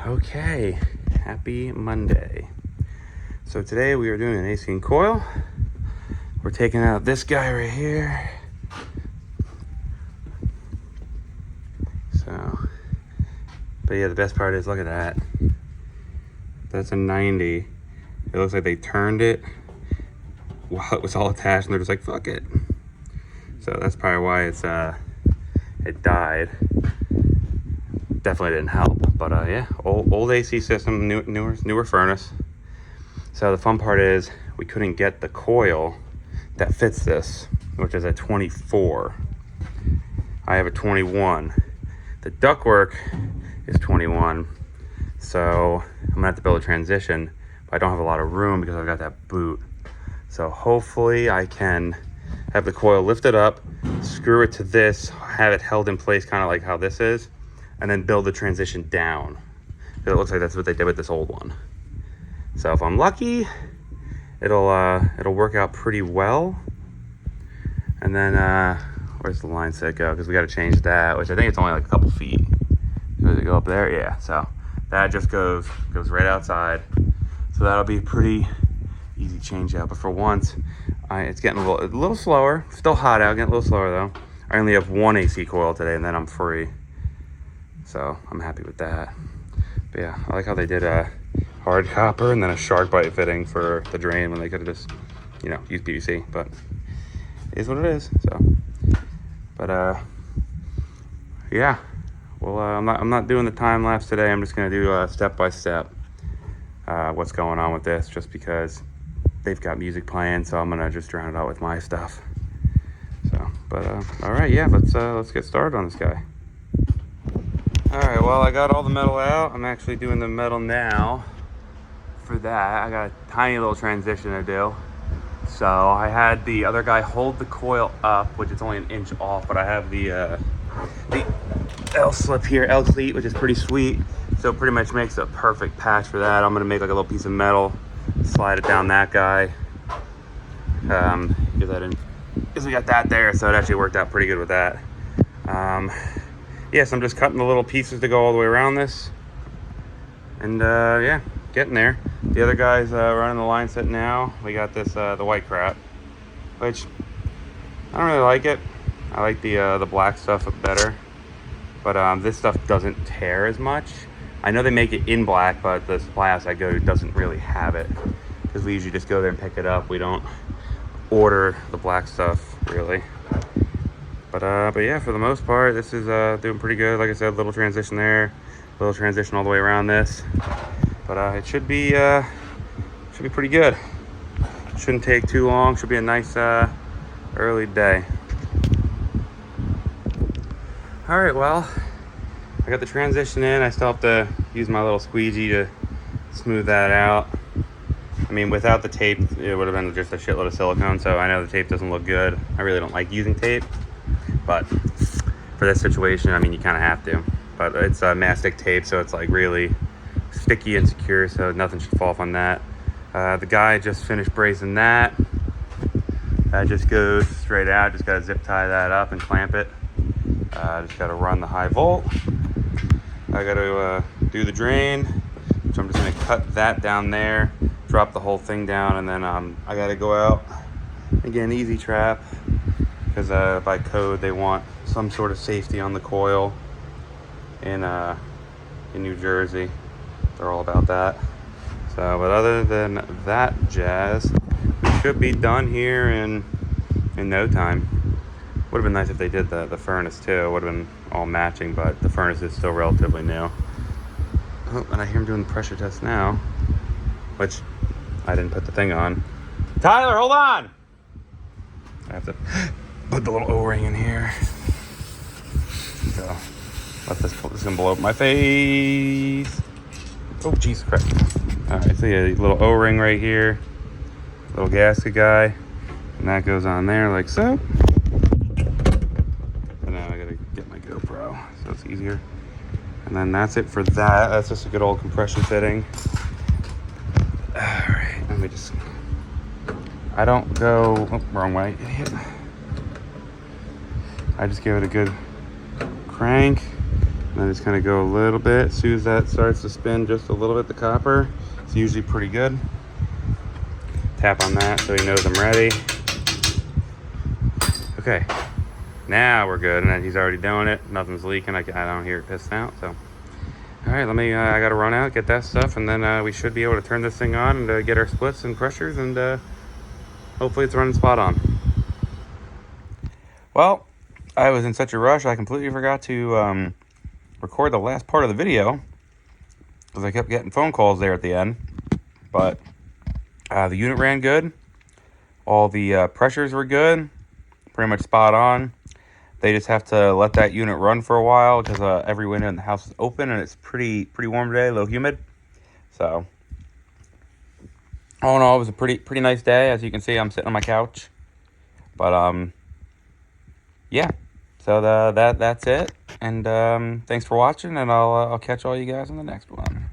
Okay, happy Monday. So today we are doing an AC and coil. We're taking out this guy right here. But yeah, the best part is, look at that. That's a 90. It looks like they turned it while it was all attached and they're just like, fuck it. So that's probably why it died. Definitely didn't help, but yeah, old AC system, newer furnace. So the fun part is we couldn't get the coil that fits this, which is a 24. I have a 21. The ductwork is 21, so I'm gonna have to build a transition, but I don't have a lot of room because I've got that boot. So hopefully I can have the coil lifted up, screw it to this, have it held in place kind of like how this is, and then build the transition down. It looks like that's what they did with this old one. So if I'm lucky, it'll work out pretty well. And then where's the line set go? Because we got to change that, which I think it's only like a couple feet. Does it go up there? Yeah. So that just goes right outside. So that'll be a pretty easy change out. But for once, it's getting a little slower. Still hot out, getting a little slower though. I only have one AC coil today, and then I'm free. So I'm happy with that. But yeah, I like how they did a hard copper and then a shark bite fitting for the drain when they could have just, used PVC. But it is what it is. So, but yeah. Well, I'm not doing the time lapse today. I'm just gonna do step by step what's going on with this, just because they've got music playing. So I'm gonna just drown it out with my stuff. So, but all right, yeah. Let's get started on this guy. All right, well, I got all the metal out. I'm actually doing the metal now. For that, I got a tiny little transition to do. So I had the other guy hold the coil up, which is only an inch off, but I have the L-slip here, L-cleat, which is pretty sweet. So it pretty much makes a perfect patch for that. I'm gonna make like a little piece of metal, slide it down that guy. Get that in, because we got that there, so it actually worked out pretty good with that. Yeah, so I'm just cutting the little pieces to go all the way around this. And yeah, getting there. The other guy's running the line set now. We got this, the white crap, which I don't really like it. I like the black stuff better. But this stuff doesn't tear as much. I know they make it in black, but the supply house I go to doesn't really have it. Because we usually just go there and pick it up. We don't order the black stuff, really. But yeah, for the most part, this is doing pretty good. Like I said, little transition there, little transition all the way around this. But it should be pretty good. Shouldn't take too long. Should be a nice early day. All right, well, I got the transition in. I still have to use my little squeegee to smooth that out. I mean, without the tape, it would have been just a shitload of silicone. So I know the tape doesn't look good. I really don't like using tape. But for this situation, I mean, you kind of have to. But it's mastic tape, so it's like really sticky and secure, so nothing should fall off on that. The guy just finished bracing that. That just goes straight out. Just got to zip tie that up and clamp it. Just got to run the high volt. I got to do the drain, so I'm just going to cut that down there, drop the whole thing down, and then I got to go out. Again, easy trap. Because by code they want some sort of safety on the coil in New Jersey. They're all about that. So, but other than that jazz, we should be done here in no time. Would have been nice if they did the furnace too. It would have been all matching, but the furnace is still relatively new. Oh, and I hear him doing the pressure test now, which I didn't put the thing on. Tyler, hold on! I have to put the little O-ring in here. So, this is gonna blow up my face. Oh, Jesus Christ. All right, so yeah, a little O-ring right here, little gasket guy, and that goes on there like so. And now I gotta get my GoPro, so it's easier. And then that's it for that. That's just a good old compression fitting. All right, let me just, I don't go, oh, wrong way, idiot. I just give it a good crank, then just kind of go a little bit. As soon as that starts to spin just a little bit, the copper, it's usually pretty good. Tap on that so he knows I'm ready. Okay, now we're good, and he's already doing it. Nothing's leaking. I don't hear it pissing out. So, all right, I gotta run out, get that stuff, and then we should be able to turn this thing on and get our splits and pressures, and hopefully it's running spot on. Well, I was in such a rush, I completely forgot to record the last part of the video because I kept getting phone calls there at the end. But the unit ran good. All the pressures were good, pretty much spot on. They just have to let that unit run for a while because every window in the house is open and it's pretty warm today, a little humid. So all in all, it was a pretty nice day. As you can see, I'm sitting on my couch. But yeah. So that's it. And thanks for watching, and I'll catch all you guys in the next one.